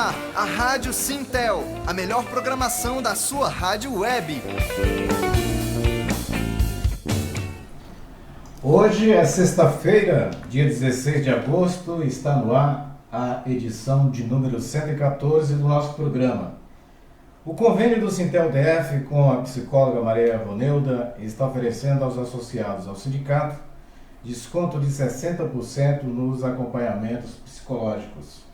ar, a Rádio Sintel, a melhor programação da sua rádio web. Hoje é sexta-feira, dia 16 de agosto, está no ar a edição de número 114 do nosso programa. O convênio do Sintel DF com a psicóloga Maria Roneuda está oferecendo aos associados ao sindicato desconto de 60% nos acompanhamentos psicológicos.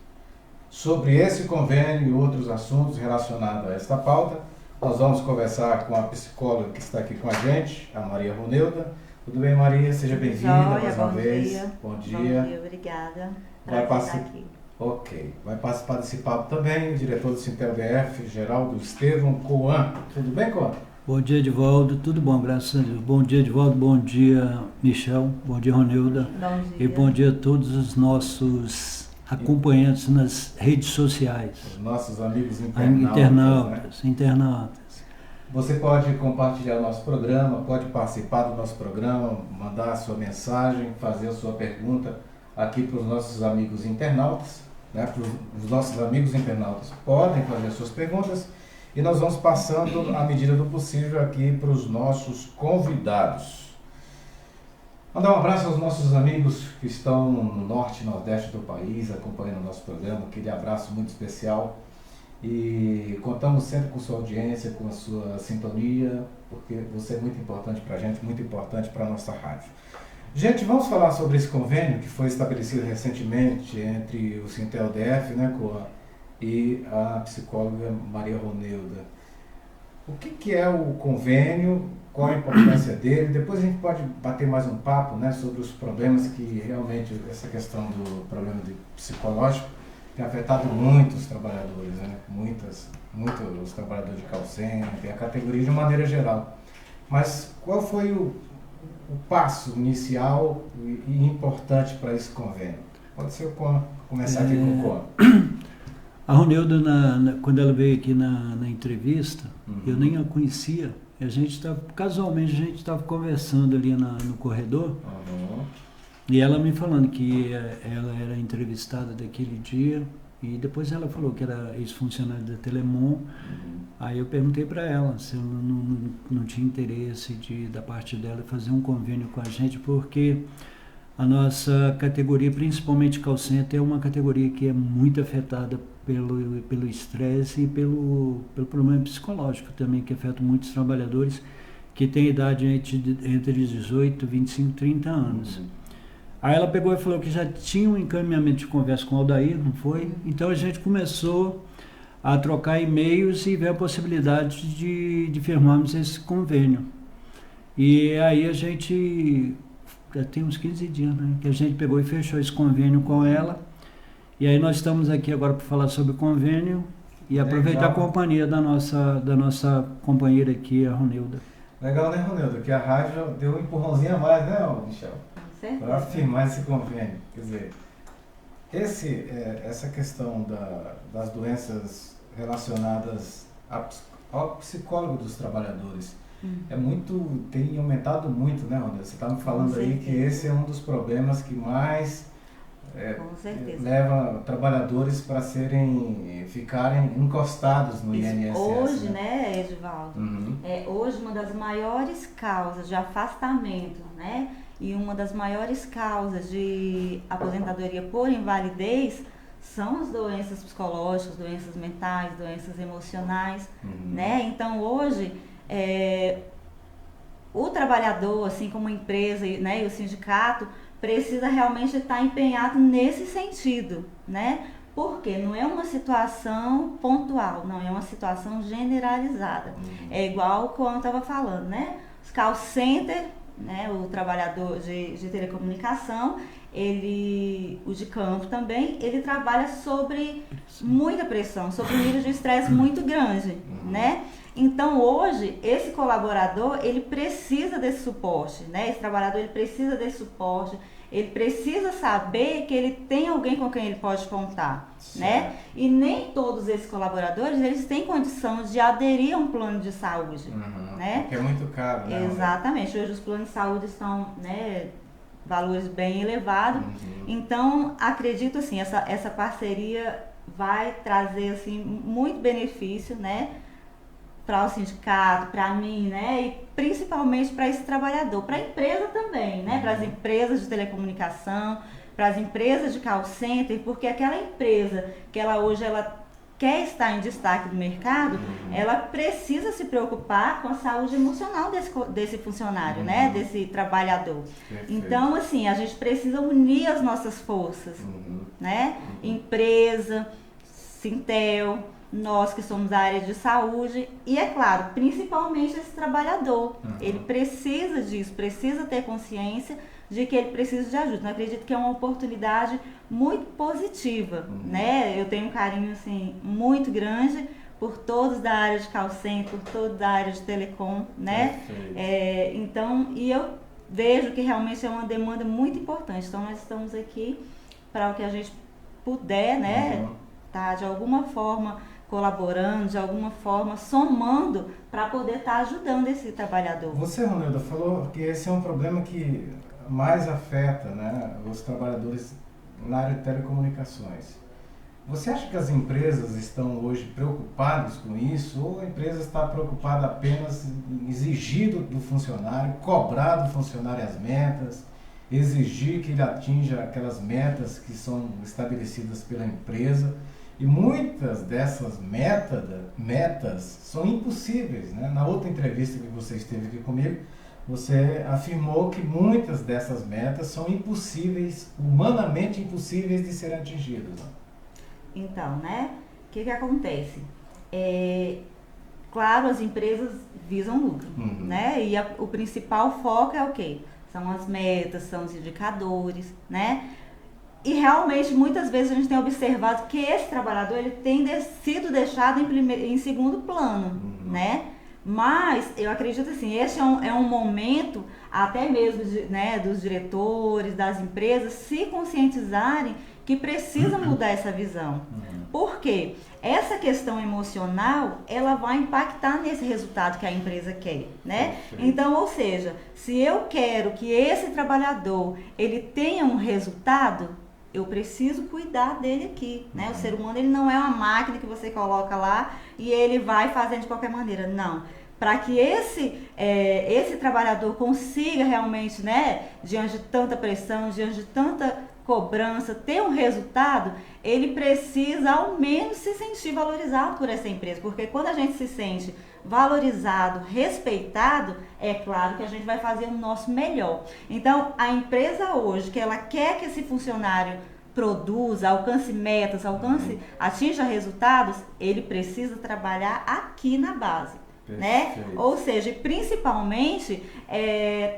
Sobre esse convênio e outros assuntos relacionados a esta pauta, nós vamos conversar com a psicóloga que está aqui com a gente, a Maria Roneuda. Tudo bem, Maria? Seja bem-vinda mais uma vez. Bom dia. Bom dia, obrigada. Prazer estar aqui. Ok. Vai participar desse papo também o diretor do Sintel DF, Geraldo Estevam Coan. Tudo bem, Coan? Bom dia, Edivaldo. Tudo bom, graças a Deus. Bom dia, Edivaldo. Bom dia, Michel. Bom dia, Roneuda. Bom dia. E bom dia a todos os nossos acompanhantes nas redes sociais. Os nossos amigos internautas. Internautas. Você pode compartilhar o nosso programa, pode participar do nosso programa, mandar a sua mensagem, fazer a sua pergunta aqui para os nossos amigos internautas, né? Os nossos amigos internautas podem fazer as suas perguntas e nós vamos passando, à medida do possível, aqui para os nossos convidados. Mandar um abraço aos nossos amigos que estão no norte e nordeste do país, acompanhando o nosso programa, aquele abraço muito especial. E contamos sempre com sua audiência, com a sua sintonia, porque você é muito importante para a gente, muito importante para a nossa rádio. Gente, vamos falar sobre esse convênio que foi estabelecido recentemente entre o Sintel DF, né, e a psicóloga Maria Roneuda. O que é o convênio, qual a importância dele? Depois a gente pode bater mais um papo, né, sobre os problemas que realmente, essa questão do problema psicológico, tem afetado muitos trabalhadores, né? Muitos os trabalhadores de call center, a categoria de maneira geral. Mas qual foi o passo inicial e importante para esse convênio? Pode ser começar aqui com o Coan. A Roneuda, quando ela veio aqui na entrevista, eu nem a conhecia. Casualmente a gente estava conversando ali no corredor. E ela me falando que ela era entrevistada daquele dia e depois ela falou que era ex-funcionária da Telemon. Aí eu perguntei para ela se ela não tinha interesse da parte dela fazer um convênio com a gente, porque a nossa categoria, principalmente call center, é uma categoria que é muito afetada pelo estresse e pelo problema psicológico também, que afeta muitos trabalhadores que têm idade entre 18, 25, 30 anos. Aí ela pegou e falou que já tinha um encaminhamento de conversa com o Aldair, não foi? Então a gente começou a trocar e-mails e ver a possibilidade de firmarmos esse convênio. E aí a gente, já tem uns 15 dias, né, que a gente pegou e fechou esse convênio com ela. E aí nós estamos aqui agora para falar sobre o convênio e aproveitar a companhia da nossa companheira aqui, a Roneuda. Legal, né, Roneuda? Que a rádio deu um empurrãozinho a mais, né, Michel? Para firmar esse convênio. Quer dizer, essa questão das doenças relacionadas ao psicólogo dos trabalhadores tem aumentado muito, né, Roneuda? Você estava me falando aí que esse é um dos problemas que mais leva trabalhadores para ficarem encostados no INSS. Hoje, né, Edivaldo? Hoje uma das maiores causas de afastamento, né, e uma das maiores causas de aposentadoria por invalidez são as doenças psicológicas, doenças mentais, doenças emocionais, né? Então hoje o trabalhador, assim como a empresa, né, e o sindicato, precisa realmente estar empenhado nesse sentido, né? Porque não é uma situação pontual, não é uma situação generalizada. É igual como eu estava falando, né? Os call center, né, o trabalhador de telecomunicação, o de campo também, ele trabalha sobre muita pressão, sobre um nível de estresse muito grande, né? Então hoje, esse colaborador, ele precisa desse suporte, né? Esse trabalhador, ele precisa desse suporte, ele precisa saber que ele tem alguém com quem ele pode contar, né? E nem todos esses colaboradores, eles têm condição de aderir a um plano de saúde, né? Porque é muito caro, né? Exatamente. Hoje os planos de saúde estão, né, valores bem elevados. Então, acredito assim, essa parceria vai trazer assim muito benefício, né, para o sindicato, para mim, né, e principalmente para esse trabalhador, para a empresa também, né, para as empresas de telecomunicação, para as empresas de call center, porque aquela empresa que hoje quer estar em destaque do mercado, ela precisa se preocupar com a saúde emocional desse funcionário, né, desse trabalhador. Perfeito. Então, assim, a gente precisa unir as nossas forças, né, empresa, Sintel, nós que somos da área de saúde e, é claro, principalmente esse trabalhador. Ele precisa disso, precisa ter consciência de que ele precisa de ajuda. Eu acredito que é uma oportunidade muito positiva, né? Eu tenho um carinho, assim, muito grande por todos da área de call center, por todos da área de telecom, né? Então, e eu vejo que realmente é uma demanda muito importante. Então, nós estamos aqui para o que a gente puder, né? Tá, de alguma forma colaborando, de alguma forma somando para poder estar ajudando esse trabalhador. Você, Ronilda, falou que esse é um problema que mais afeta, né, os trabalhadores na área de telecomunicações. Você acha que as empresas estão hoje preocupadas com isso, ou a empresa está preocupada apenas em exigir do funcionário, cobrar do funcionário as metas, exigir que ele atinja aquelas metas que são estabelecidas pela empresa? E muitas dessas metas são impossíveis, né? Na outra entrevista que você esteve aqui comigo, você afirmou que muitas dessas metas são impossíveis, humanamente impossíveis de serem atingidas. Então, né? O que acontece? Claro, as empresas visam lucro, né? E o principal foco é o quê? São as metas, são os indicadores, né? E realmente, muitas vezes a gente tem observado que esse trabalhador ele tem sido deixado em segundo plano, né? Mas eu acredito assim, esse é um momento até mesmo né, dos diretores, das empresas se conscientizarem que precisa mudar essa visão. Por quê? Essa questão emocional, ela vai impactar nesse resultado que a empresa quer, né? Então, ou seja, se eu quero que esse trabalhador, ele tenha um resultado, eu preciso cuidar dele aqui, né? O ser humano, ele não é uma máquina que você coloca lá e ele vai fazendo de qualquer maneira, não. Para que esse trabalhador consiga realmente, né, diante de tanta pressão, diante de tanta cobrança, ter um resultado, ele precisa ao menos se sentir valorizado por essa empresa, porque quando a gente se sente valorizado, respeitado, é claro que a gente vai fazer o nosso melhor. Então, a empresa hoje, que ela quer que esse funcionário produza, alcance metas, atinja resultados, ele precisa trabalhar aqui na base. Né? Ou seja, principalmente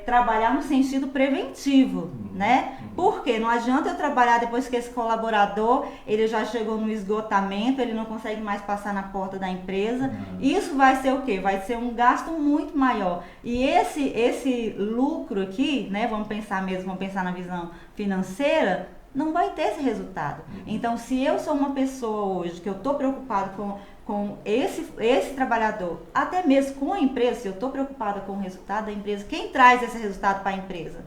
trabalhar no sentido preventivo, né? Porque não adianta eu trabalhar depois que esse colaborador ele já chegou no esgotamento, ele não consegue mais passar na porta da empresa. Isso vai ser o quê? Vai ser um gasto muito maior. E esse lucro aqui, né? Vamos pensar na visão financeira, não vai ter esse resultado. Então, se eu sou uma pessoa hoje que eu estou preocupada com esse trabalhador, até mesmo com a empresa, se eu estou preocupada com o resultado da empresa, quem traz esse resultado para a empresa?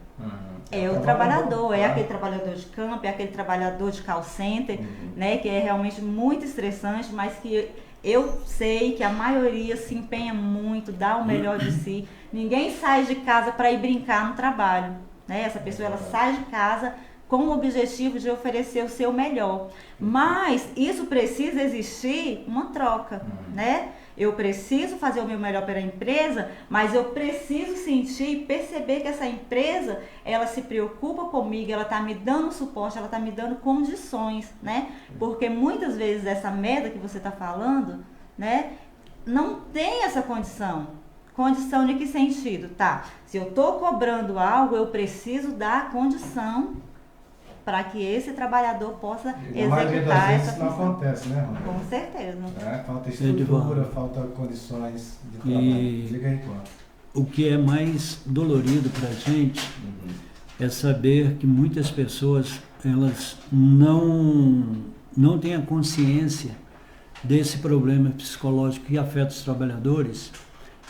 É o trabalhador, é aquele trabalhador de campo, é aquele trabalhador de call center, né, que é realmente muito estressante, mas que eu sei que a maioria se empenha muito, dá o melhor de si. Ninguém sai de casa para ir brincar no trabalho, né? Essa pessoa ela sai de casa com o objetivo de oferecer o seu melhor. Mas isso precisa existir uma troca, né? Eu preciso fazer o meu melhor pela empresa, mas eu preciso sentir e perceber que essa empresa, ela se preocupa comigo, ela está me dando suporte, ela está me dando condições, né? Porque muitas vezes essa meta que você está falando, né, não tem essa condição. Condição de que sentido? Tá, se eu estou cobrando algo, eu preciso dar condição para que esse trabalhador possa executar essa função. Isso não acontece, né, Ronaldo? Com certeza. Falta estrutura, falta condições de trabalho. Diga aí, quanto. O que é mais dolorido para a gente é saber que muitas pessoas elas não têm a consciência desse problema psicológico que afeta os trabalhadores.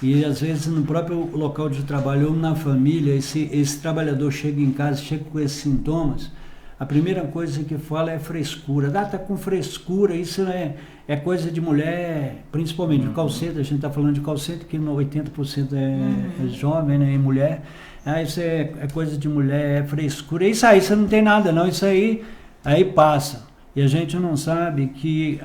E às vezes no próprio local de trabalho ou na família, esse trabalhador chega em casa, chega com esses sintomas, a primeira coisa que fala é frescura. Ah, tá com frescura, isso é coisa de mulher, principalmente de call center, a gente está falando de call center, que 80% é jovem, né, e mulher. Ah, isso é coisa de mulher, é frescura. Isso aí, você não tem nada não, isso aí passa. E a gente não sabe que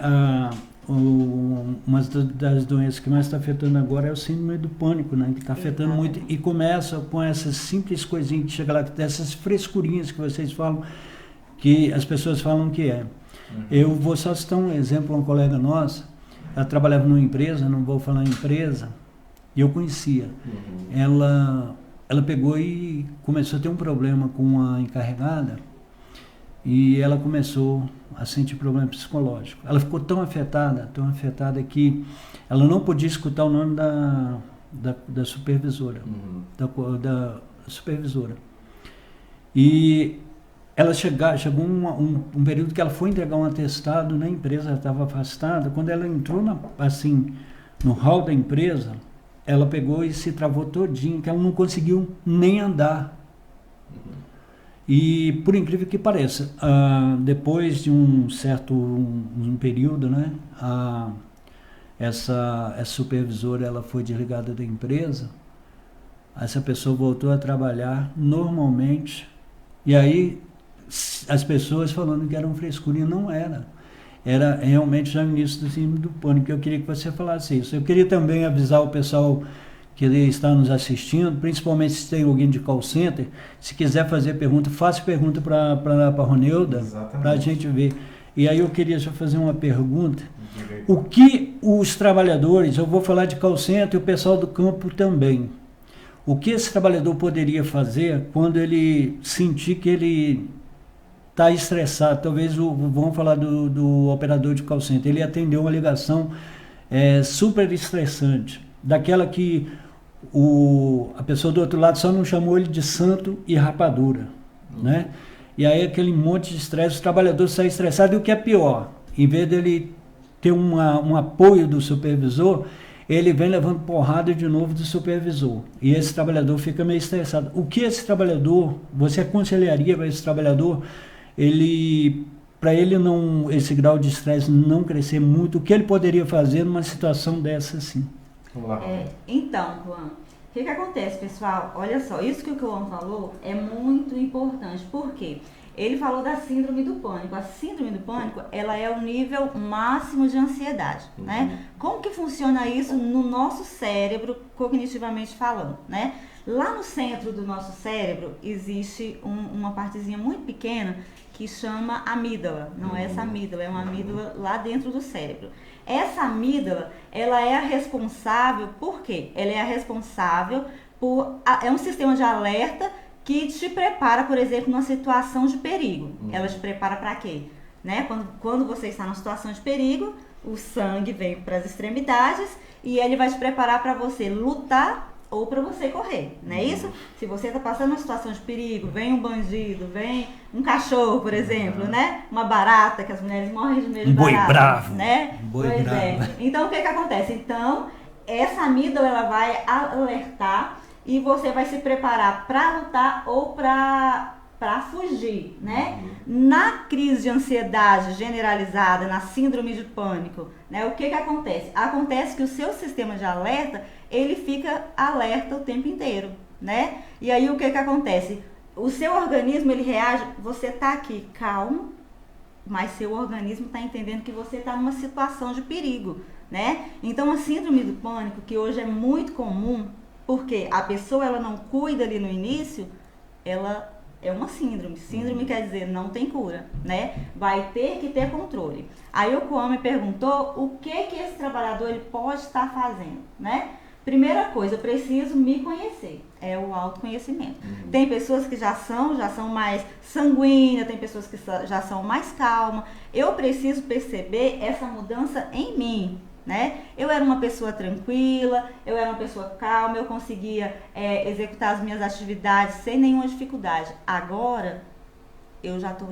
uma das doenças que mais está afetando agora é o síndrome do pânico, né? Que está afetando muito e começa com essas simples coisinhas que chega lá, dessas frescurinhas que vocês falam, que as pessoas falam que é. Eu vou só citar um exemplo, uma colega nossa, ela trabalhava numa empresa, não vou falar empresa, e eu conhecia. Ela pegou e começou a ter um problema com a encarregada, e ela começou a sentir problema psicológico. Ela ficou tão afetada que ela não podia escutar o nome da supervisora, da supervisora. E ela chegou um período que ela foi entregar um atestado na empresa, ela estava afastada. Quando ela entrou no hall da empresa, ela pegou e se travou todinha, que ela não conseguiu nem andar. E por incrível que pareça, depois de um certo período, né, essa supervisora ela foi desligada da empresa, essa pessoa voltou a trabalhar normalmente, e aí as pessoas falando que era um frescurinha, não era. Era realmente já o início do síndrome do pânico. Eu queria que você falasse isso. Eu queria também avisar o pessoal que está nos assistindo, principalmente se tem alguém de call center, se quiser fazer pergunta, faça pergunta para a Ronilda, para a gente ver. E aí eu queria só fazer uma pergunta. O que os trabalhadores, eu vou falar de call center e o pessoal do campo também, o que esse trabalhador poderia fazer quando ele sentir que ele está estressado? Talvez, vamos falar do operador de call center, ele atendeu uma ligação super estressante, daquela que a pessoa do outro lado só não chamou ele de santo e rapadura, né? E aí aquele monte de estresse, o trabalhador sai estressado, e o que é pior, em vez dele ter um apoio do supervisor, ele vem levando porrada de novo do supervisor, e esse trabalhador fica meio estressado. O que esse trabalhador, você aconselharia para esse trabalhador, para ele não, esse grau de estresse não crescer muito, o que ele poderia fazer numa situação dessa assim? Então, Juan, o que acontece, pessoal? Olha só, isso que o Juan falou é muito importante. Por quê? Ele falou da síndrome do pânico. A síndrome do pânico, ela é o nível máximo de ansiedade, né? Como que funciona isso no nosso cérebro, cognitivamente falando, né? Lá no centro do nosso cérebro existe uma partezinha muito pequena que chama amígdala. Não é essa amígdala, é uma amígdala lá dentro do cérebro. Essa amígdala, ela é a responsável, por quê? Ela é a responsável é um sistema de alerta que te prepara, por exemplo, numa situação de perigo. Ela te prepara para quê? Né? Quando você está numa situação de perigo, o sangue vem para as extremidades e ele vai te preparar para você lutar ou para você correr, não é isso? Se você está passando uma situação de perigo, vem um bandido, vem um cachorro, por exemplo, né? Uma barata, que as mulheres morrem de medo de barata. Boi bravo. Né? Boi bravo. Então, o que acontece? Então, essa amígdala, ela vai alertar e você vai se preparar para lutar ou para fugir, né? Na crise de ansiedade generalizada, na síndrome de pânico, né? O que acontece? Acontece que o seu sistema de alerta, ele fica alerta o tempo inteiro, né? E aí o que acontece? O seu organismo, ele reage, você tá aqui calmo, mas seu organismo tá entendendo que você tá numa situação de perigo, né? Então a síndrome do pânico, que hoje é muito comum, porque a pessoa ela não cuida ali no início, ela é uma síndrome. Síndrome quer dizer não tem cura, né? Vai ter que ter controle. Aí o Juan me perguntou o que esse trabalhador ele pode estar fazendo, né? Primeira coisa, eu preciso me conhecer, é o autoconhecimento. Tem pessoas que já são mais sanguíneas, tem pessoas que já são mais calmas. Eu preciso perceber essa mudança em mim, né? Eu era uma pessoa tranquila, eu era uma pessoa calma, eu conseguia executar as minhas atividades sem nenhuma dificuldade. Agora, eu já tô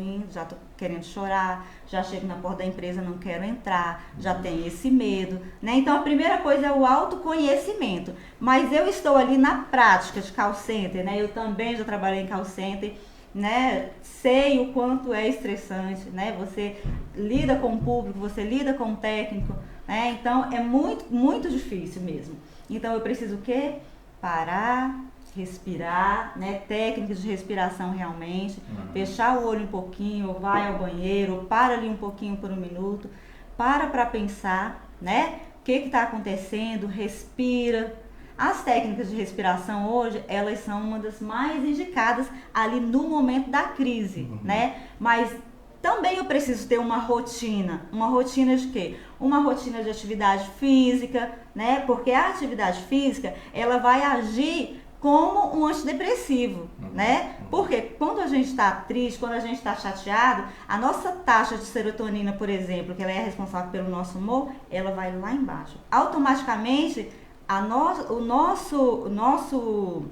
querendo chorar, já chego na porta da empresa, não quero entrar, já tenho esse medo, né? Então, a primeira coisa é o autoconhecimento. Mas eu estou ali na prática de call center, né? Eu também já trabalhei em call center né? Sei o quanto é estressante, né? Você lida com o público, você lida com o técnico, né? Então é muito difícil mesmo. Então eu preciso o quê? Parar, respirar, né? Técnicas de respiração realmente, fechar o olho um pouquinho, ou vai ao banheiro, ou para ali um pouquinho por um minuto, para pensar, né? O que está acontecendo, respira. As técnicas de respiração hoje, elas são uma das mais indicadas ali no momento da crise, né? Mas também eu preciso ter uma rotina de quê? Uma rotina de atividade física, né? Porque a atividade física, ela vai agir como um antidepressivo, né? Porque quando a gente está triste, quando a gente está chateado, a nossa taxa de serotonina, por exemplo, que ela é responsável pelo nosso humor, ela vai lá embaixo. Automaticamente, o nosso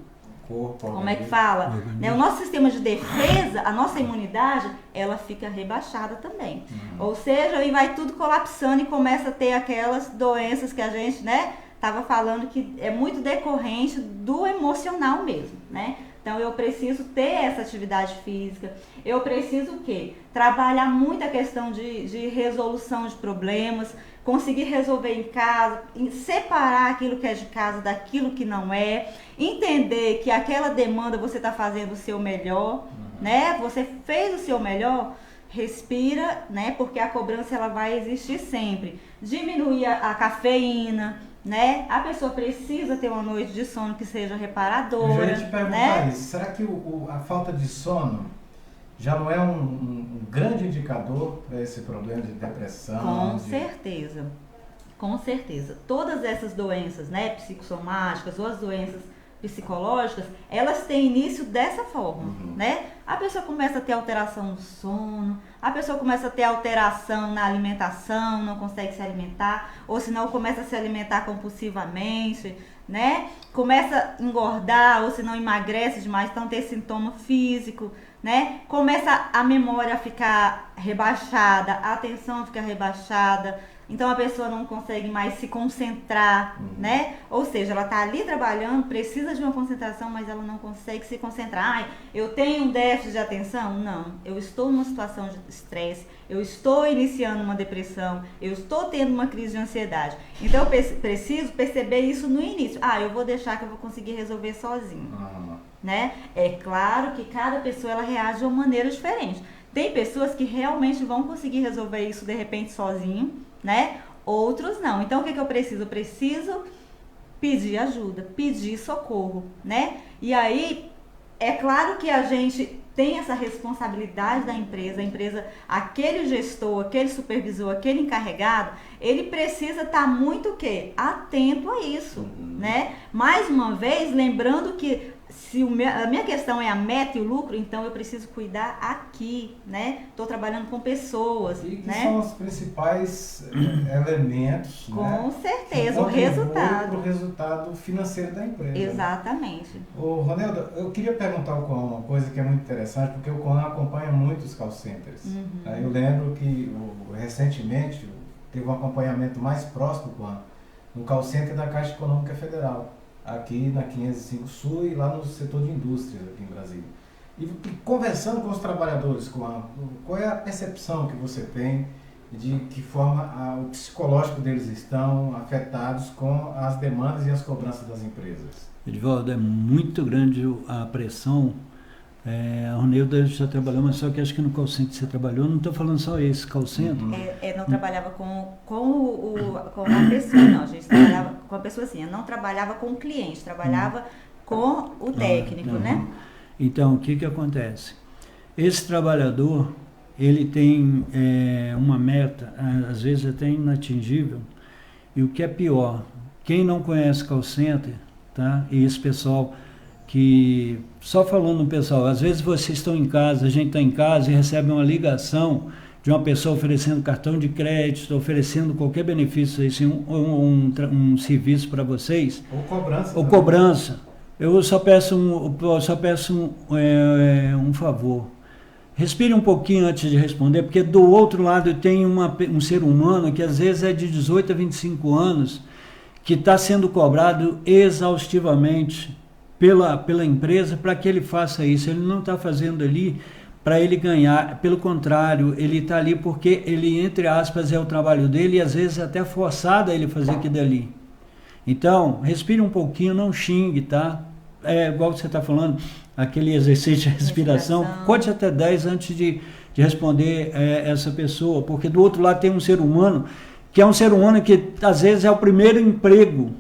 corpo, como é que fala? Né? O nosso sistema de defesa, a nossa imunidade, ela fica rebaixada também. Ou seja, aí vai tudo colapsando e começa a ter aquelas doenças que a gente, né, estava falando que é muito decorrente do emocional mesmo, né? Então eu preciso ter essa atividade física, eu preciso o quê? Trabalhar muito a questão de resolução de problemas, conseguir resolver em casa, separar aquilo que é de casa daquilo que não é, entender que aquela demanda você está fazendo o seu melhor, né? Você fez o seu melhor, respira, né? Porque a cobrança ela vai existir sempre. Diminuir a cafeína, né? A pessoa precisa ter uma noite de sono que seja reparadora. Eu já ia te perguntar né? isso. Será que a falta de sono já não é um grande indicador para esse problema de depressão? Com certeza. Com certeza. Todas essas doenças, né, psicossomáticas ou as doenças psicológicas, elas têm início dessa forma, né? A pessoa começa a ter alteração no sono, a pessoa começa a ter alteração na alimentação, não consegue se alimentar, ou senão começa a se alimentar compulsivamente, né? Começa a engordar, ou senão emagrece demais, então ter sintoma físico, né? Começa a memória a ficar rebaixada, a atenção fica rebaixada, então a pessoa não consegue mais se concentrar, né? Ou seja, ela está ali trabalhando, precisa de uma concentração, mas ela não consegue se concentrar. Ai, eu tenho um déficit de atenção? Não, eu estou numa situação de estresse, eu estou iniciando uma depressão, eu estou tendo uma crise de ansiedade. Então eu preciso perceber isso no início. Ah, eu vou deixar que eu vou conseguir resolver sozinho, né? É claro que cada pessoa ela reage de uma maneira diferente. Tem pessoas que realmente vão conseguir resolver isso de repente sozinho, né? Outros não. Então o que eu preciso? Eu preciso pedir ajuda, pedir socorro, né? E aí, é claro que a gente tem essa responsabilidade da empresa, a empresa, aquele gestor, aquele supervisor, aquele encarregado, ele precisa estar muito o quê? Atento a isso, né? Mais uma vez, lembrando que se a minha questão é a meta e o lucro, então eu preciso cuidar aqui, né? Estou trabalhando com pessoas, e que né? são os principais elementos, Com né? certeza, o resultado. Para o resultado financeiro da empresa. Exatamente. Né? Ô, Roneldo, eu queria perguntar ao Coan uma coisa que é muito interessante, porque o Coan acompanha muito os call centers. Eu lembro que recentemente teve um acompanhamento mais próximo com no call center da Caixa Econômica Federal, aqui na 505 Sul e lá no setor de indústrias aqui em Brasília. E conversando com os trabalhadores, qual é a percepção que você tem de que forma o psicológico deles estão afetados com as demandas e as cobranças das empresas? Edivaldo, é muito grande a pressão. A Ronilda já trabalhou, mas só que acho que no call center você trabalhou, não estou falando só esse call center. Não trabalhava com a pessoa, não. A gente trabalhava com a pessoa assim, eu não trabalhava com o cliente, trabalhava com o técnico, né? Então, o que acontece? Esse trabalhador, ele tem uma meta, às vezes até inatingível, e o que é pior, quem não conhece call center, tá? E esse pessoal que, só falando no pessoal, às vezes vocês estão em casa, a gente está em casa e recebe uma ligação de uma pessoa oferecendo cartão de crédito, oferecendo qualquer benefício, assim, um serviço para vocês. Ou cobrança. Ou cobrança. Eu só peço um favor. Respire um pouquinho antes de responder, porque do outro lado tem um ser humano que às vezes é de 18 a 25 anos, que está sendo cobrado exaustivamente pela empresa para que ele faça isso. Ele não está fazendo ali para ele ganhar, pelo contrário, ele está ali porque ele, entre aspas, é o trabalho dele e às vezes até forçado a ele fazer aquilo dali. Então, respire um pouquinho, não xingue, tá? Igual você está falando, aquele exercício de respiração, conte até 10 antes de responder essa pessoa, porque do outro lado tem um ser humano, que é um ser humano que às vezes é o primeiro emprego,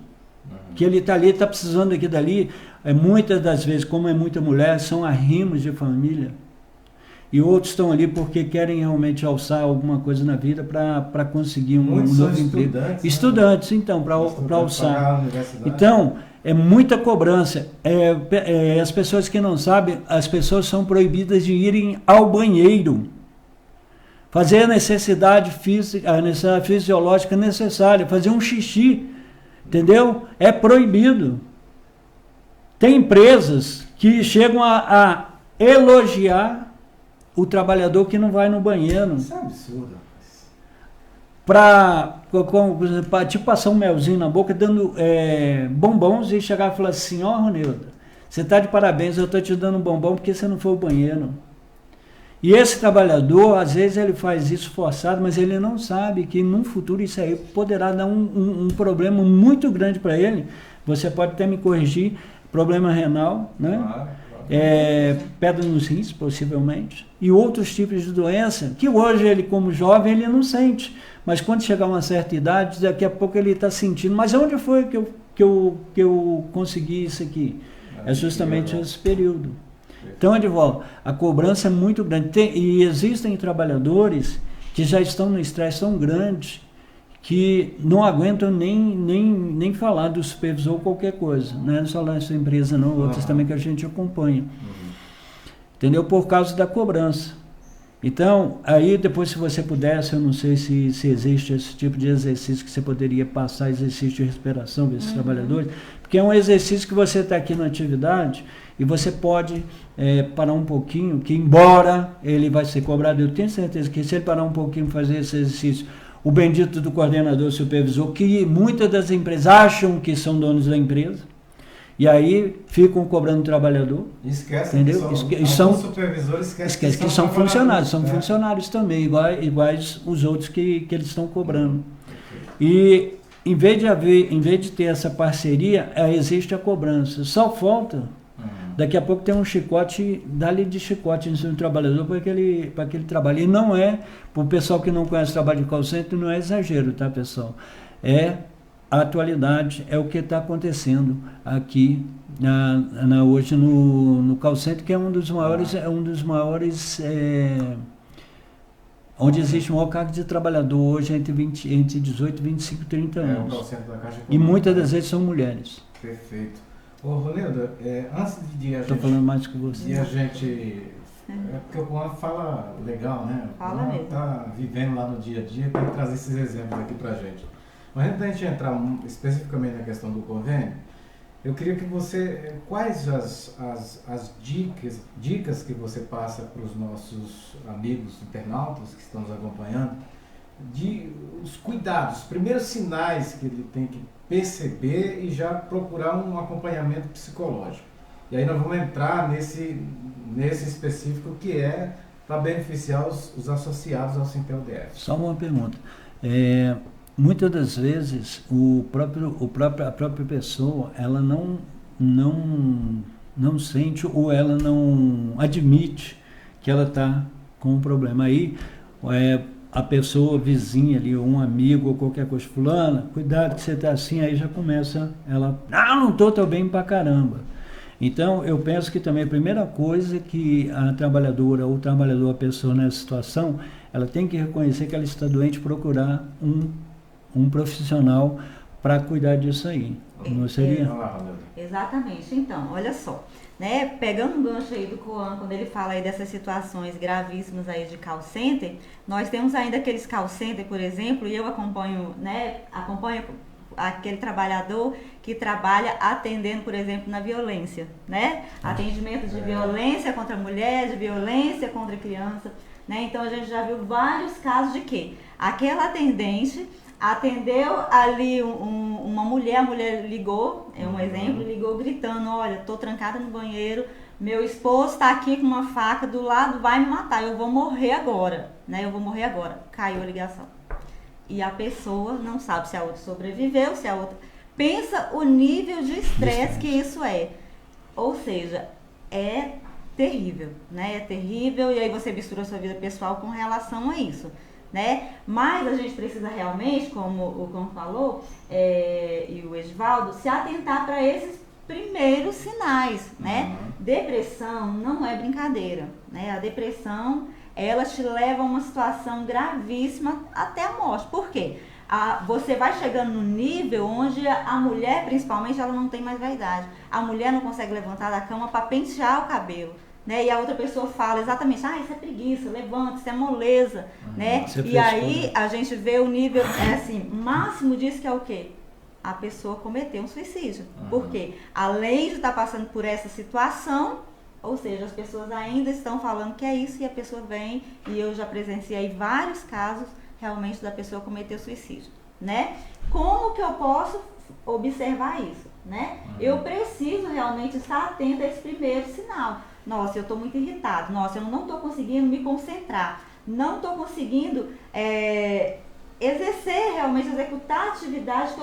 que ele está ali, está precisando aqui dali, muitas das vezes, como é muita mulher, são arrimos de família, e outros estão ali porque querem realmente alçar alguma coisa na vida para conseguir um novo emprego. Estudantes, então, para alçar. Então, é muita cobrança. As pessoas que não sabem, as pessoas são proibidas de irem ao banheiro. Fazer a necessidade física, a necessidade fisiológica necessária, fazer um xixi, entendeu? É proibido. Tem empresas que chegam a elogiar o trabalhador que não vai no banheiro. Isso é absurdo. Para te passar um melzinho na boca, dando bombons e chegar e falar assim, Ronilda, você está de parabéns, eu estou te dando um bombom porque você não foi ao banheiro. E esse trabalhador, às vezes ele faz isso forçado, mas ele não sabe que no futuro isso aí poderá dar um problema muito grande para ele. Você pode até me corrigir, problema renal, né? Claro. Pedra nos rins, possivelmente, e outros tipos de doença, que hoje ele, como jovem, ele não sente, mas quando chegar a uma certa idade, daqui a pouco ele está sentindo, mas onde foi que eu consegui isso aqui? É justamente esse período. Então, Edivaldo, a cobrança é muito grande, e existem trabalhadores que já estão no estresse tão grande, que não aguentam nem falar do supervisor ou qualquer coisa, não é só nessa empresa não, outras também que a gente acompanha, entendeu? Por causa da cobrança. Então, aí depois se você pudesse, eu não sei se existe esse tipo de exercício que você poderia passar, exercício de respiração para esses trabalhadores, porque é um exercício que você está aqui na atividade e você pode parar um pouquinho, que embora ele vai ser cobrado, eu tenho certeza que se ele parar um pouquinho e fazer esse exercício, o bendito do coordenador supervisor, que muitas das empresas acham que são donos da empresa, e aí ficam cobrando o trabalhador. Esquece, entendeu? São supervisores esquece que são funcionários, são funcionários também, iguais os outros que eles estão cobrando. E em vez de ter essa parceria, existe a cobrança. Só falta, daqui a pouco tem um chicote, dá-lhe de chicote em cima do trabalhador para aquele trabalho. E não é, para o pessoal que não conhece o trabalho de call center, não é exagero, tá, pessoal? É a atualidade, é o que está acontecendo aqui hoje no call center, que é um dos maiores, onde existe o maior cargo de trabalhador hoje entre 18, 25 e 30 anos. O call center da Caixa e muitas das vezes são mulheres. Perfeito. Ô, Ronilda, antes de a gente... Estou falando mais que você. E a gente... porque o Juan fala legal, né? O Juan está vivendo lá no dia a dia para trazer esses exemplos aqui para a gente. Mas antes da gente entrar especificamente na questão do convênio, eu queria que você... Quais as dicas que você passa para os nossos amigos internautas que estão nos acompanhando, os cuidados, os primeiros sinais que ele tem que perceber e já procurar um acompanhamento psicológico. E aí nós vamos entrar nesse específico que é para beneficiar os associados ao Sintel-DF. Só uma pergunta. Muitas das vezes a própria pessoa ela não sente ou ela não admite que ela está com um problema. Aí a pessoa vizinha ali, ou um amigo, ou qualquer coisa, fulana, cuidado que você está assim, aí já começa ela, não estou bem pra caramba. Então, eu penso que também a primeira coisa que a trabalhadora ou o trabalhador, a pessoa nessa situação, ela tem que reconhecer que ela está doente e procurar um profissional para cuidar disso aí. Não seria? Exatamente. Então, olha só. Né, pegando um gancho aí do Coan, quando ele fala aí dessas situações gravíssimas aí de call center, nós temos ainda aqueles call center, por exemplo, e eu acompanho aquele trabalhador que trabalha atendendo, por exemplo, na violência, né? Atendimento de violência contra a mulher, de violência contra a criança, né? Então a gente já viu vários casos de que aquela atendente, Atendeu ali uma mulher, a mulher ligou, é um exemplo, ligou gritando, olha, tô trancada no banheiro, meu esposo está aqui com uma faca do lado, vai me matar, eu vou morrer agora, né? Eu vou morrer agora. Caiu a ligação. E a pessoa não sabe se a outra sobreviveu, se a outra... Pensa o nível de estresse que isso é. Ou seja, é terrível, né? É terrível, e aí você mistura a sua vida pessoal com relação a isso, né? Mas a gente precisa realmente, como o Cão falou, e o Edivaldo, se atentar para esses primeiros sinais, né? Depressão não é brincadeira, né? A depressão, ela te leva a uma situação gravíssima até a morte. Por quê? Você vai chegando no nível onde a mulher, principalmente, ela não tem mais vaidade. A mulher não consegue levantar da cama para pentear o cabelo, né? E a outra pessoa fala exatamente, isso é preguiça, levanta, isso é moleza, né? E aí a gente vê o nível, assim, máximo disso, que é o quê? A pessoa cometeu um suicídio. Por quê? Além de estar passando por essa situação, ou seja, as pessoas ainda estão falando que é isso, e a pessoa vem, e eu já presenciei vários casos realmente da pessoa cometer suicídio, né? Como que eu posso observar isso, né? Eu preciso realmente estar atenta a esse primeiro sinal. Nossa, eu estou muito irritado. Nossa, eu não estou conseguindo me concentrar. Não estou conseguindo executar a atividade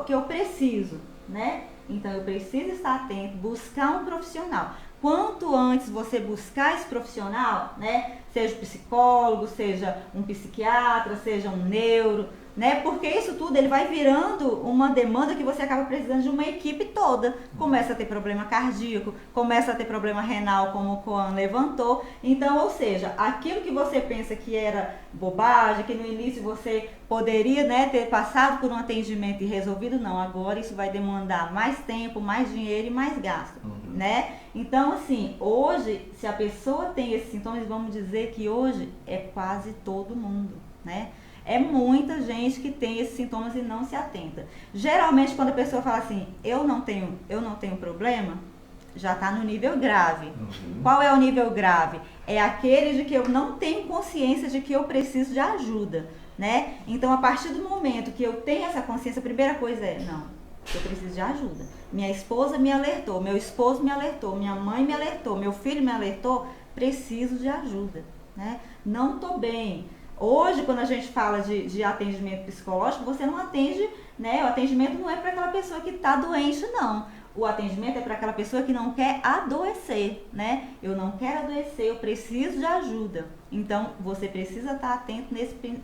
que eu preciso, né? Então, eu preciso estar atento, buscar um profissional. Quanto antes você buscar esse profissional, né? Seja um psicólogo, seja um psiquiatra, seja um neuro, né? Porque isso tudo ele vai virando uma demanda que você acaba precisando de uma equipe toda. Começa a ter problema cardíaco, começa a ter problema renal, como o Coan levantou. Então, ou seja, aquilo que você pensa que era bobagem, que no início você poderia, né, ter passado por um atendimento e resolvido, não. Agora isso vai demandar mais tempo, mais dinheiro e mais gasto, né? Então, assim, hoje, se a pessoa tem esses sintomas, vamos dizer que hoje é quase todo mundo, né? É muita gente que tem esses sintomas e não se atenta. Geralmente, quando a pessoa fala assim, eu não tenho problema, já está no nível grave. Qual é o nível grave? É aquele de que eu não tenho consciência de que eu preciso de ajuda, né? Então, a partir do momento que eu tenho essa consciência, a primeira coisa é, não, eu preciso de ajuda. Minha esposa me alertou, meu esposo me alertou, minha mãe me alertou, meu filho me alertou, preciso de ajuda, né? Não estou bem. Hoje, quando a gente fala de atendimento psicológico, você não atende, né? O atendimento não é para aquela pessoa que está doente, não. O atendimento é para aquela pessoa que não quer adoecer, né? Eu não quero adoecer, eu preciso de ajuda. Então, você precisa estar atento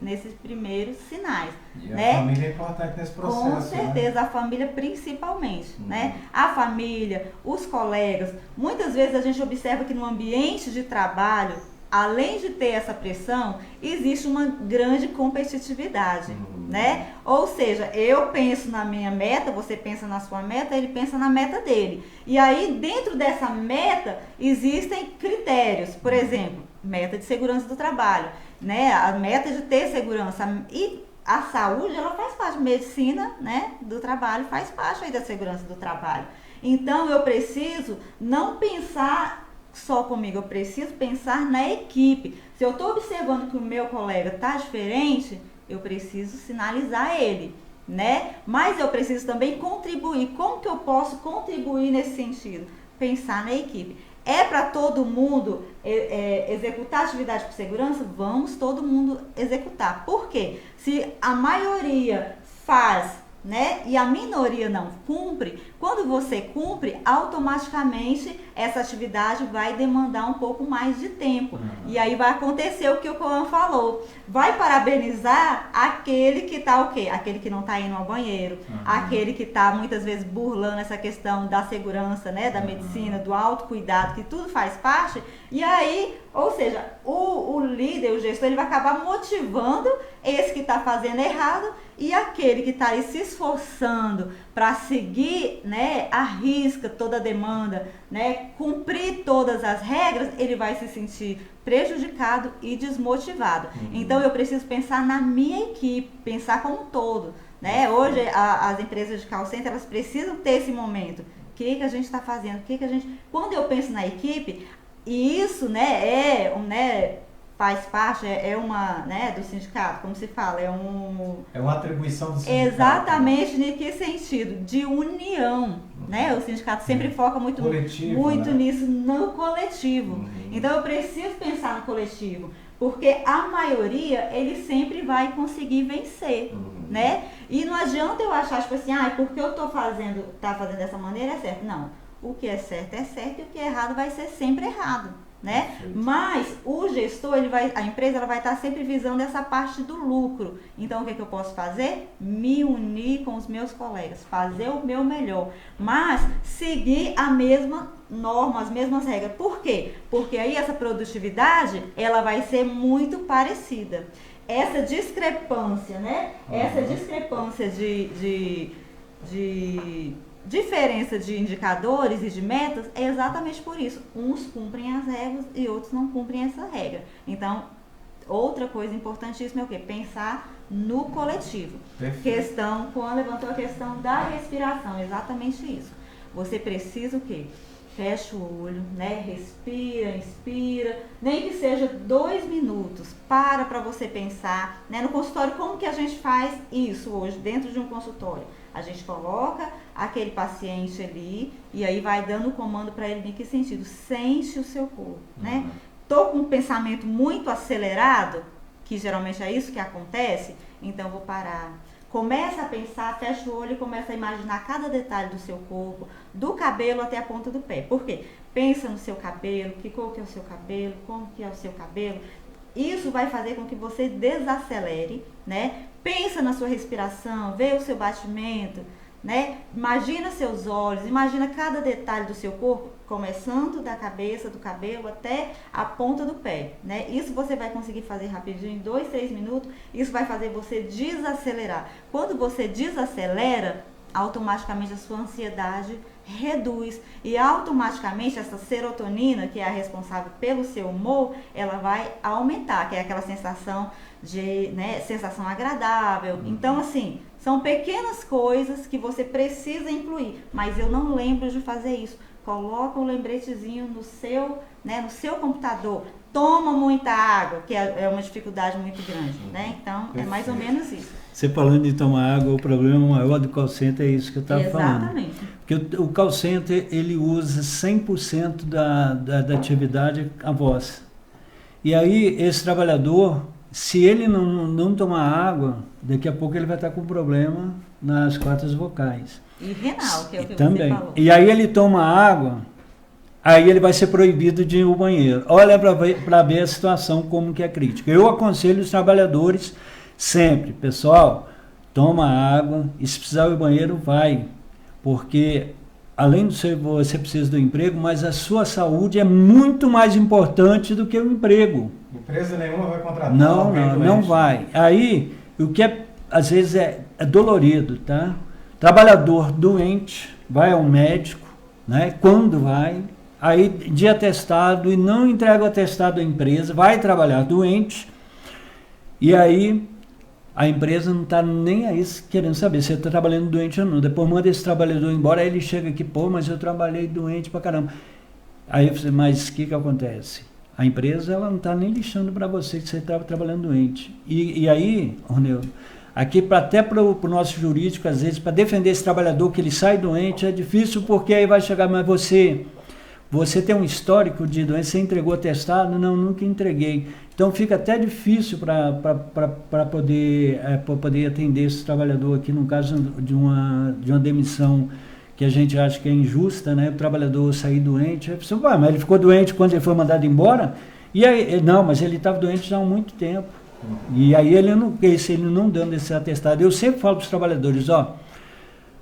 nesses primeiros sinais, e né? A família é importante nesse processo. Com certeza, né? A família principalmente, né? A família, os colegas. Muitas vezes a gente observa que no ambiente de trabalho, além de ter essa pressão, existe uma grande competitividade, né? Ou seja, eu penso na minha meta, você pensa na sua meta, ele pensa na meta dele. E aí, dentro dessa meta, existem critérios. Por exemplo, meta de segurança do trabalho, né? A meta de ter segurança. E a saúde, ela faz parte, medicina, né, do trabalho, faz parte aí da segurança do trabalho. Então, eu preciso não pensar só comigo, eu preciso pensar na equipe. Se eu estou observando que o meu colega está diferente, eu preciso sinalizar ele, né? Mas eu preciso também contribuir. Como que eu posso contribuir nesse sentido? Pensar na equipe. É para todo mundo executar atividade por segurança? Vamos todo mundo executar. Por quê? Se a maioria faz, né, e a minoria não cumpre, quando você cumpre, automaticamente essa atividade vai demandar um pouco mais de tempo. E aí vai acontecer o que o Coan falou. Vai parabenizar aquele que tá o quê? Aquele que não tá indo ao banheiro, aquele que tá muitas vezes burlando essa questão da segurança, né, da medicina, do autocuidado, que tudo faz parte. E aí, ou seja, o líder, o gestor, ele vai acabar motivando esse que está fazendo errado, e aquele que está aí se esforçando para seguir, né, à risca toda a demanda, né, cumprir todas as regras, ele vai se sentir prejudicado e desmotivado. Então eu preciso pensar na minha equipe, pensar como um todo, né? Hoje as empresas de call center, elas precisam ter esse momento. O que a gente está fazendo? Quando eu penso na equipe, e isso, né, faz parte, é uma, né, do sindicato, como se fala, É uma atribuição do sindicato. Exatamente, em que sentido? De união, né? O sindicato sempre foca muito Coletivo, nisso, no coletivo. Então eu preciso pensar no coletivo, porque a maioria, ele sempre vai conseguir vencer, né? E não adianta eu achar, tipo assim, porque eu tá fazendo dessa maneira é certo. Não, o que é certo e o que é errado vai ser sempre errado, né? Perfeito. Mas o gestor, a empresa, ela vai estar sempre visando essa parte do lucro. Então, o que eu posso fazer? Me unir com os meus colegas, fazer o meu melhor, mas seguir a mesma norma, as mesmas regras. Por quê? Porque aí essa produtividade, ela vai ser muito parecida. Essa discrepância, né? Essa discrepância de diferença de indicadores e de metas é exatamente por isso. Uns cumprem as regras e outros não cumprem essa regra. Então, outra coisa importantíssima é o quê? Pensar no coletivo. Perfeito. Quando levantou a questão da respiração, exatamente isso. Você precisa o quê? Fecha o olho, né? Respira, inspira, nem que seja 2 minutos. Para você pensar, né? No consultório, como que a gente faz isso hoje dentro de um consultório? A gente coloca aquele paciente ali e aí vai dando o comando para ele em que sentido? Sente o seu corpo, né? Tô com um pensamento muito acelerado, que geralmente é isso que acontece, então vou parar. Começa a pensar, fecha o olho e começa a imaginar cada detalhe do seu corpo, do cabelo até a ponta do pé. Por quê? Pensa no seu cabelo, que cor que é o seu cabelo, como que é o seu cabelo. Isso vai fazer com que você desacelere, né? Pensa na sua respiração, vê o seu batimento, né? Imagina seus olhos, imagina cada detalhe do seu corpo, começando da cabeça, do cabelo até a ponta do pé, né? Isso você vai conseguir fazer rapidinho, em 2, 3 minutos, isso vai fazer você desacelerar. Quando você desacelera, automaticamente a sua ansiedade reduz e automaticamente essa serotonina, que é a responsável pelo seu humor, ela vai aumentar, que é aquela sensação de, né, sensação agradável. Então, assim, são pequenas coisas que você precisa incluir, mas eu não lembro de fazer isso. Coloca um lembretezinho no seu, né, no seu computador. Toma muita água, que é uma dificuldade muito grande, né? Então, é mais ou menos isso. Você falando de tomar água, o problema maior do call center é isso que eu estava falando. Exatamente. Porque o call center, ele usa 100% da atividade a voz. E aí, esse trabalhador, se ele não tomar água, daqui a pouco ele vai estar com problema nas cordas vocais. E renal, que é o que também. Você falou. E aí ele toma água, aí ele vai ser proibido de ir ao banheiro. Olha para ver a situação como que é crítica. Eu aconselho os trabalhadores sempre, pessoal, toma água, e se precisar ir ao banheiro, vai. Porque além de você precisa do emprego, mas a sua saúde é muito mais importante do que o emprego. Empresa nenhuma vai contratar. Não vai. Aí, o que às vezes é dolorido, tá? Trabalhador doente, vai ao médico, né? Quando vai, aí de atestado e não entrega o atestado à empresa, vai trabalhar doente, e aí a empresa não está nem aí querendo saber se está trabalhando doente ou não. Depois manda esse trabalhador embora, aí ele chega aqui, mas eu trabalhei doente pra caramba. Aí eu falei, mas o que acontece? A empresa ela não está nem lixando para você que você estava trabalhando doente. E aí, Ronildo, aqui até para o nosso jurídico, às vezes, para defender esse trabalhador que ele sai doente, é difícil porque aí vai chegar, mas você tem um histórico de doença, você entregou atestado? Não, nunca entreguei. Então fica até difícil para poder atender esse trabalhador aqui, no caso de uma demissão que a gente acha que é injusta, né? O trabalhador sair doente, a pessoa, mas ele ficou doente quando ele foi mandado embora? E aí, não, mas ele estava doente já há muito tempo. E aí ele não dando esse atestado. Eu sempre falo para os trabalhadores,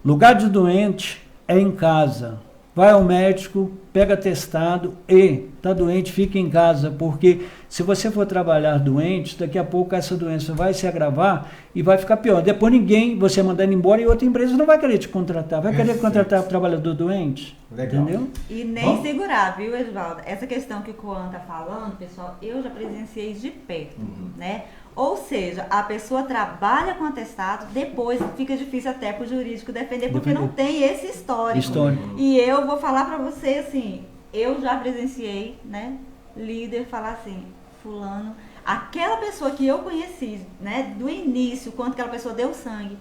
lugar de doente é em casa. Vai ao médico, pega atestado e está doente, fica em casa, porque se você for trabalhar doente, daqui a pouco essa doença vai se agravar e vai ficar pior. Depois você mandando embora e outra empresa não vai querer te contratar, vai querer contratar o trabalhador doente. Legal. Entendeu? E nem segurar, viu, Edvaldo? Essa questão que o Coan está falando, pessoal, eu já presenciei de perto, né? Ou seja, a pessoa trabalha com atestado, depois fica difícil até para o jurídico defender, porque não tem esse histórico. E eu vou falar para você, assim, eu já presenciei, né, líder falar assim, fulano, aquela pessoa que eu conheci, né, do início, quando aquela pessoa deu sangue,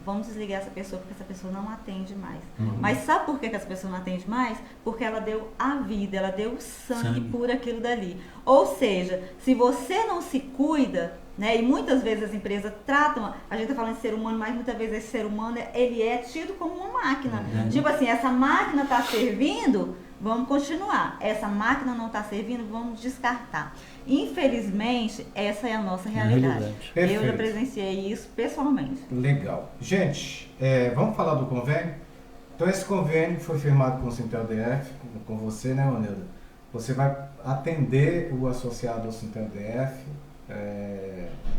vamos desligar essa pessoa, porque essa pessoa não atende mais. Mas sabe por que essa pessoa não atende mais? Porque ela deu a vida, ela deu o sangue por aquilo dali. Ou seja, se você não se cuida, né, e muitas vezes as empresas tratam, a gente está falando de ser humano, mas muitas vezes esse ser humano, ele é tido como uma máquina. Tipo assim, essa máquina está servindo, vamos continuar. Essa máquina não está servindo, vamos descartar. Infelizmente, essa é a nossa realidade. Eu já presenciei isso pessoalmente. Legal. Gente, vamos falar do convênio? Então, esse convênio foi firmado com o Sintel DF, com você, né, Ronilda? Você vai atender o associado ao Sintel DF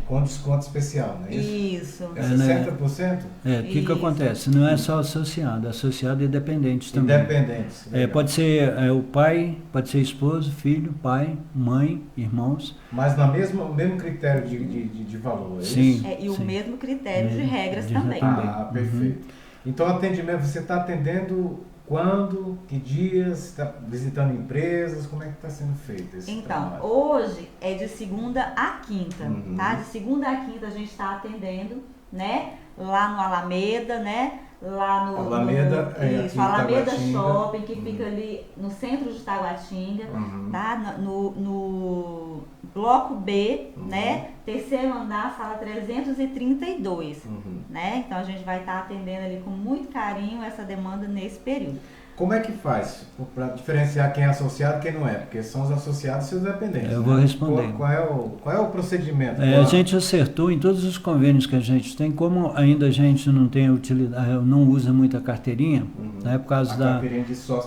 com desconto especial, não é isso? Isso. É 60%? O que acontece? Não é só associado e dependente também. Independentes. Pode ser o pai, pode ser esposo, filho, pai, mãe, irmãos. Mas no mesmo critério de valor, é sim, isso? E o mesmo critério de regras também. Ah, perfeito. Então, atendimento, você está atendendo quando, que dias, está visitando empresas, como é que está sendo feito esse trabalho? Hoje é de segunda a quinta, tá? De segunda a quinta a gente está atendendo, né? Lá no Alameda, né? Lá no Alameda, Alameda Shopping, que fica ali no centro de Taguatinga, tá? No bloco B, né? Terceiro andar, sala 332, né? Então a gente vai estar atendendo ali com muito carinho essa demanda nesse período. Como é que faz para diferenciar quem é associado e quem não é? Porque são os associados e os dependentes. Eu vou responder. Qual é o procedimento? A gente acertou em todos os convênios que a gente tem, como ainda a gente não tem utilidade, não usa muito a carteirinha, né, por causa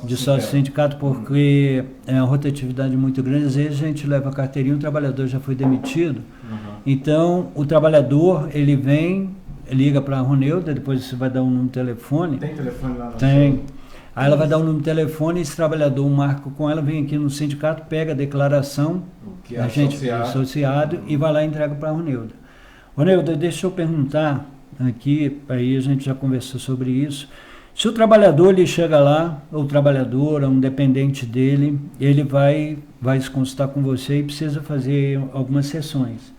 de sócio sindicato, porque é uma rotatividade muito grande. Às vezes a gente leva a carteirinha, o trabalhador já foi demitido. Então o trabalhador, ele vem, liga para a Ronilda, depois você vai dar um número de telefone. Tem telefone lá no Tem. Aí ela vai dar um número de telefone, esse trabalhador marca com ela, vem aqui no sindicato, pega a declaração, que é a gente associado e vai lá e entrega para a Ronilda. Ronilda, deixa eu perguntar aqui, aí a gente já conversou sobre isso. Se o trabalhador ele chega lá, ou o trabalhador, um dependente dele, ele vai se consultar com você e precisa fazer algumas sessões.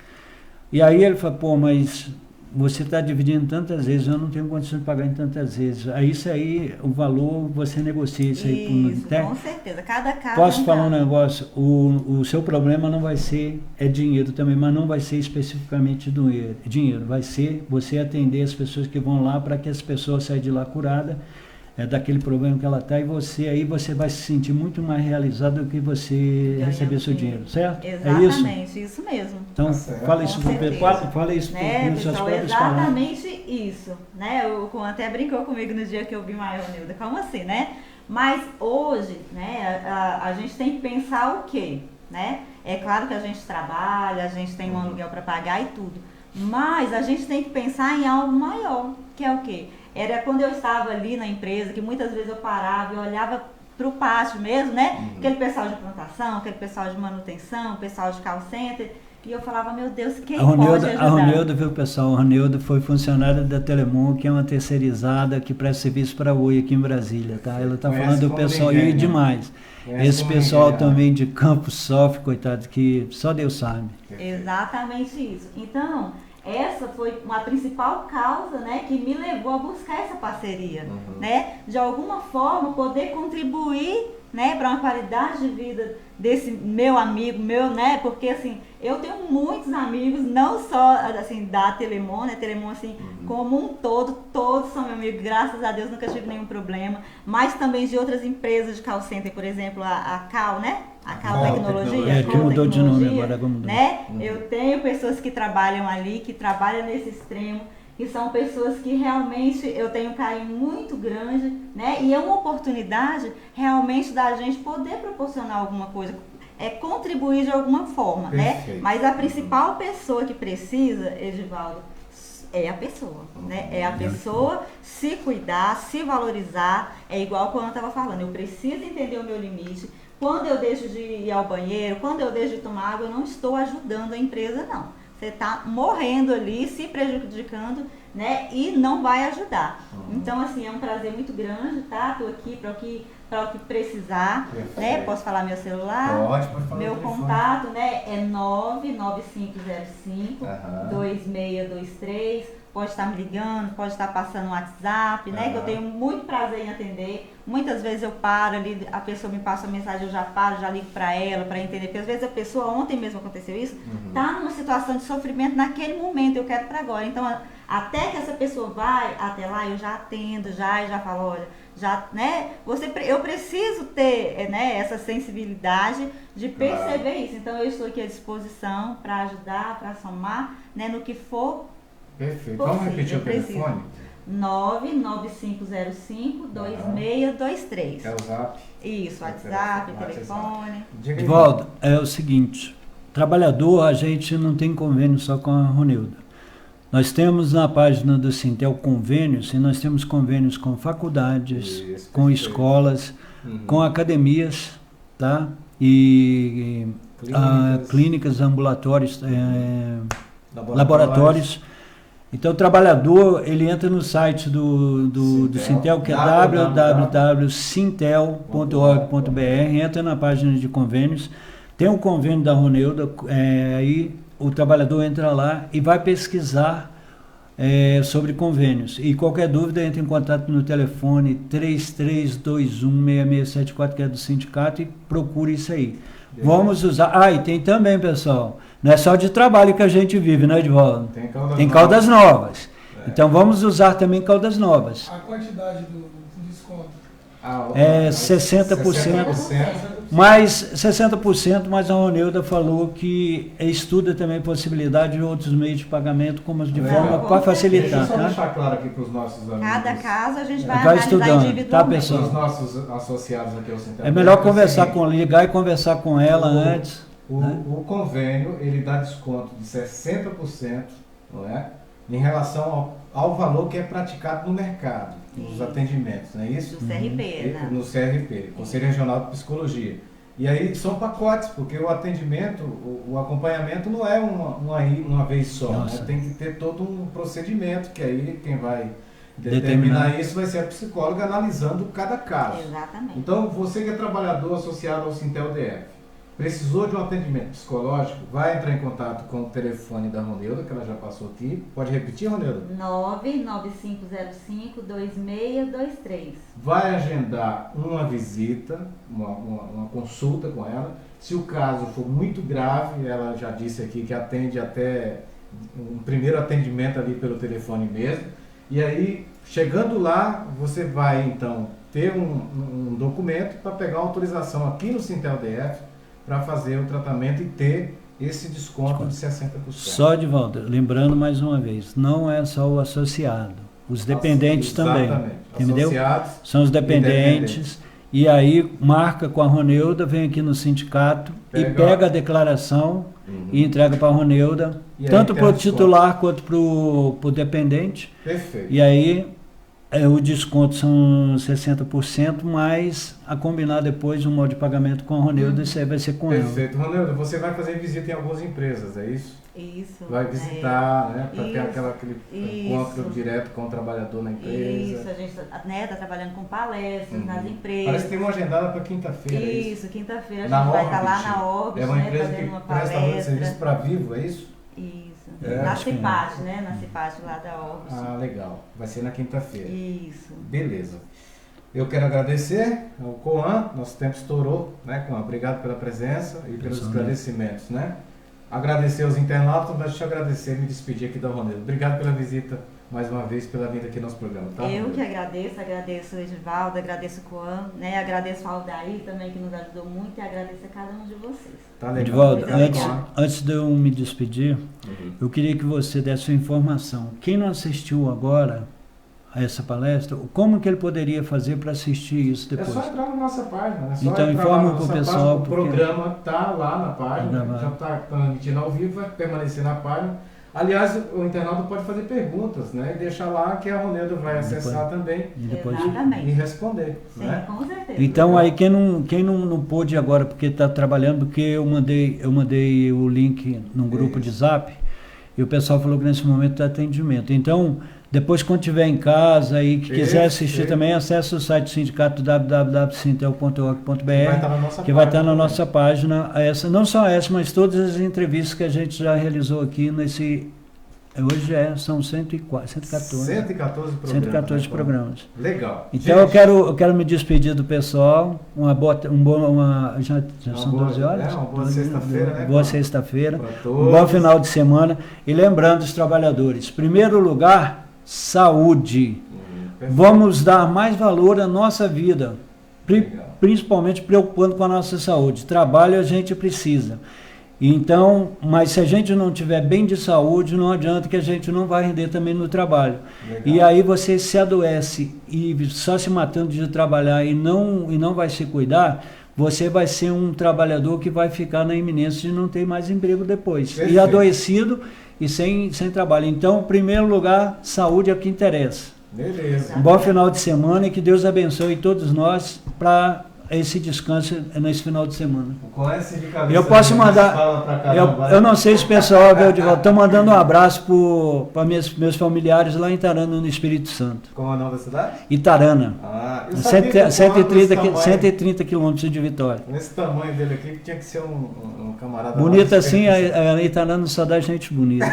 E aí ele fala, pô, mas você está dividindo tantas vezes, eu não tenho condição de pagar em tantas vezes. Aí isso aí, o valor, você negocia isso aí. Isso, com certeza. Cada caso. Posso falar um negócio? O seu problema não vai ser dinheiro também, mas não vai ser especificamente dinheiro. Vai ser você atender as pessoas que vão lá para que as pessoas saiam de lá curadas daquele problema que ela está, e você vai se sentir muito mais realizado do que você receber seu dinheiro, certo? Exatamente, isso mesmo. Então, fala isso para o Pedro, fala isso para os seus próprios exatamente isso, né? O Juan até brincou comigo no dia que eu vi uma Ronilda, como assim, né? Mas hoje, né, a gente tem que pensar o quê, né? É claro que a gente trabalha, a gente tem um aluguel para pagar e tudo, mas a gente tem que pensar em algo maior, que é o quê? Era quando eu estava ali na empresa, que muitas vezes eu parava e olhava para o pátio mesmo, né? Aquele pessoal de plantação, aquele pessoal de manutenção, pessoal de call center. E eu falava, meu Deus, quem pode ajudar? A Ronilda, viu, pessoal? A Ronilda foi funcionária da Telemon, que é uma terceirizada que presta serviço para a Oi aqui em Brasília, tá? Ela está falando do pessoal aí demais. Esse pessoal também de campo sofre, coitado, que só Deus sabe. Exatamente isso. Então, essa foi uma principal causa, né, que me levou a buscar essa parceria, né, de alguma forma poder contribuir, né, para uma qualidade de vida desse meu amigo, né, porque assim, eu tenho muitos amigos, não só assim da Telemon, né, Telemon assim, como um todo, todos são meus amigos, graças a Deus nunca tive nenhum problema, mas também de outras empresas de call center, por exemplo, a Cal, né, a Cal Tecnologia, que mudou de nome agora, né? Eu tenho pessoas que trabalham ali, que trabalham nesse extremo, que são pessoas que realmente eu tenho um carinho muito grande, né? E é uma oportunidade realmente da gente poder proporcionar alguma coisa, contribuir de alguma forma, né? Mas a principal pessoa que precisa, Edivaldo, é a pessoa, né? É a pessoa se cuidar, se valorizar, é igual quando eu estava falando, eu preciso entender o meu limite. Quando eu deixo de ir ao banheiro, quando eu deixo de tomar água, eu não estou ajudando a empresa, não. Você está morrendo ali, se prejudicando, né? E não vai ajudar. Então, assim, é um prazer muito grande, tá? Estou aqui para o que para o que precisar, Perfeito. né? Posso falar meu celular? Pode falar. Meu o telefone. contato, né, é 99505 Aham. 2623. Pode estar me ligando, pode estar passando um WhatsApp, né? Aham. Que eu tenho muito prazer em atender. Muitas vezes eu paro ali, a pessoa me passa uma mensagem, eu já paro, já ligo para ela, para entender. Porque às vezes a pessoa, ontem mesmo aconteceu isso, tá numa situação de sofrimento naquele momento, eu quero para agora. Então, até que essa pessoa vai até lá, eu já atendo, já falo, olha, já, né? Eu preciso ter, né, essa sensibilidade de perceber isso. Então, eu estou aqui à disposição para ajudar, para somar, né, no que for. Perfeito. Possível, Vamos repetir o preciso. telefone? 99505-2623. É o zap. Isso, WhatsApp, WhatsApp. telefone. Diga aí. Edvaldo, é o seguinte, trabalhador a gente não tem convênio só com a Ronilda. Nós temos na página do Sintel convênios, e nós temos convênios com faculdades, Isso, com perfeito. escolas, Uhum. com academias, tá? E clínicas, ambulatórios, laboratórios. Então o trabalhador, ele entra no site do Sintel, que é www.sintel.org.br, entra na página de convênios, tem um convênio da Ronilda, aí o trabalhador entra lá e vai pesquisar sobre convênios. E qualquer dúvida, entra em contato no telefone 33216674, que é do sindicato, e procure isso aí. Vamos usar. E tem também, pessoal, não é só de trabalho que a gente vive, né, Edvaldo? Tem Caldas Novas. Então vamos usar também Caldas Novas. A quantidade do desconto. É 60%. Mais 60%, mas a Ronilda falou que estuda também a possibilidade de outros meios de pagamento, como de forma para Deixa eu facilitar, só tá? deixar claro aqui para os nossos amigos. Cada caso a gente vai Vai analisar estudando, tá, individualmente. pessoal? Os nossos associados aqui ao Sintel. É melhor conversar ligar e conversar com ela antes. né? O convênio, ele dá desconto de 60%, não é? Em relação ao valor que é praticado no mercado, nos Isso. atendimentos, não é isso? Do CRP, né? No CRP, Conselho Regional de Psicologia. E aí são pacotes, porque o atendimento, o acompanhamento não é uma vez só, né? Nossa. Tem que ter todo um procedimento, que aí quem vai Determinar. determinar isso vai ser a psicóloga analisando cada caso. Exatamente. Então, você que é trabalhador associado ao Sintel DF, precisou de um atendimento psicológico, vai entrar em contato com o telefone da Ronilda, que ela já passou aqui. Pode repetir, Ronilda? 99505-2623. Vai agendar uma visita, uma consulta com ela. Se o caso for muito grave, ela já disse aqui que atende até um primeiro atendimento ali pelo telefone mesmo. E aí, chegando lá, você vai então ter um documento para pegar uma autorização aqui no Sintel DF para fazer o tratamento e ter esse desconto de 60%. Só de volta, lembrando mais uma vez, não é só o associado, os dependentes também, Exatamente. entendeu? Associados, São os dependentes, e aí marca com a Ronilda, vem aqui no sindicato e pega a declaração e entrega para a Ronilda, E aí tanto tem para o a desconto. titular quanto para o dependente, Perfeito. e aí o desconto são 60%, mas a combinar depois um modo de pagamento com a Ronilda, isso aí vai ser com ela. Perfeito. Ronilda, você vai fazer visita em algumas empresas, é isso? Isso. Vai visitar, né? Para ter Isso. aquele Isso. encontro direto com o trabalhador na empresa. Isso, a gente está trabalhando com palestras nas Parece empresas. que tem uma agendada para quinta-feira. é Isso, quinta-feira a gente Na vai estar lá Orbit. na Orbit, É uma né, empresa fazendo que uma presta palestra. serviço para Vivo, é isso? Isso. É, Na acho que CIPAT, né? Na CIPAT lá da Orbit. Ah, legal. Vai ser na quinta-feira. Isso. Beleza. Eu quero agradecer ao Coan, nosso tempo estourou, né, Coan? Obrigado pela presença e pelos esclarecimentos, né? Agradecer aos internautas, mas deixa eu agradecer e me despedir aqui da Ronilda. Obrigado pela visita, mais uma vez, pela vinda aqui no nosso programa, tá? Eu Ronilda? que agradeço o Edivaldo, agradeço o Coan, né? Agradeço ao Aldair também, que nos ajudou muito, e agradeço a cada um de vocês. Tá legal. Edvaldo, Obrigado, antes- Coan. Antes de eu me despedir, eu queria que você desse uma informação. Quem não assistiu agora a essa palestra, como que ele poderia fazer para assistir isso É depois? só entrar na nossa página, né? Só Então, entrar informa lá na pro nossa pessoal, página. O porque- programa tá lá na página, Tá gravado. já está transmitindo ao vivo, vai permanecer na página. Aliás, o internauta pode fazer perguntas, né? E deixar lá que a Ronilda vai acessar também E depois... e Exatamente. responder, Sim, né? com certeza. Então aí quem não pôde agora porque está trabalhando, porque eu mandei o link num grupo de Zap e o pessoal falou que nesse momento está atendimento. Então Depois, quando estiver em casa e que quiser assistir Isso. também, acesse o site do sindicato www.sintel.org.br, Vai estar na nossa que vai estar página na nossa página. Não só essa, mas todas as entrevistas que a gente já realizou aqui nesse... Hoje são 114 programas. programas. Legal. Então Gente, eu quero me despedir do pessoal. Já são 12 horas? Uma boa sexta-feira, né? Boa sexta-feira. Pra Um todos. bom final de semana. E lembrando os trabalhadores, primeiro lugar, saúde. Perfeito. Vamos dar mais valor à nossa vida, Legal. principalmente preocupando com a nossa saúde. Trabalho a gente precisa. Então, mas se a gente não tiver bem de saúde, não adianta que a gente não vai render também no trabalho. Legal. E aí você se adoece e só se matando de trabalhar e não vai se cuidar, você vai ser um trabalhador que vai ficar na iminência de não ter mais emprego depois. Perfeito. E adoecido e sem trabalho. Então, em primeiro lugar, saúde é o que interessa. Beleza. Um bom final de semana e que Deus abençoe todos nós para esse descanso nesse final de semana. Com esse de cabeça, Eu posso mandar. fala pra caramba, Eu não sei se o pessoal veio de volta. Estou mandando um abraço para meus familiares lá em Itarana, no Espírito Santo. Qual é o nome da cidade? Itarana. Eu sabia que 130 quilômetros de Vitória. Nesse tamanho dele aqui, tinha que ser um camarada. Bonito mais assim, diferente. a Itarana só dá gente bonita.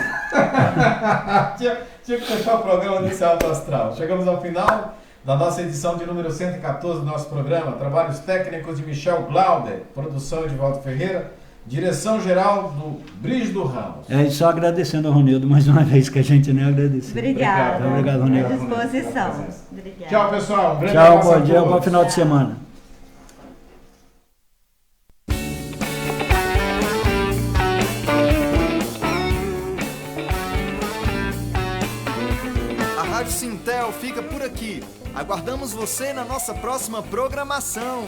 tinha que fechar o programa inicial do Astral. Chegamos ao final da nossa edição de número 114 do nosso programa. Trabalhos técnicos de Michel Glauder, produção de Valdo Ferreira, direção geral do Brígido Ramos. É só agradecendo ao Ronildo mais uma vez, que a gente nem agradeceu. Obrigada. Obrigado, À Ronildo. disposição. Obrigado. Obrigada. Tchau, pessoal. Um grande Tchau, abraço a bom dia, todos. bom final de semana. A Rádio Sintel fica por aqui. Aguardamos você na nossa próxima programação.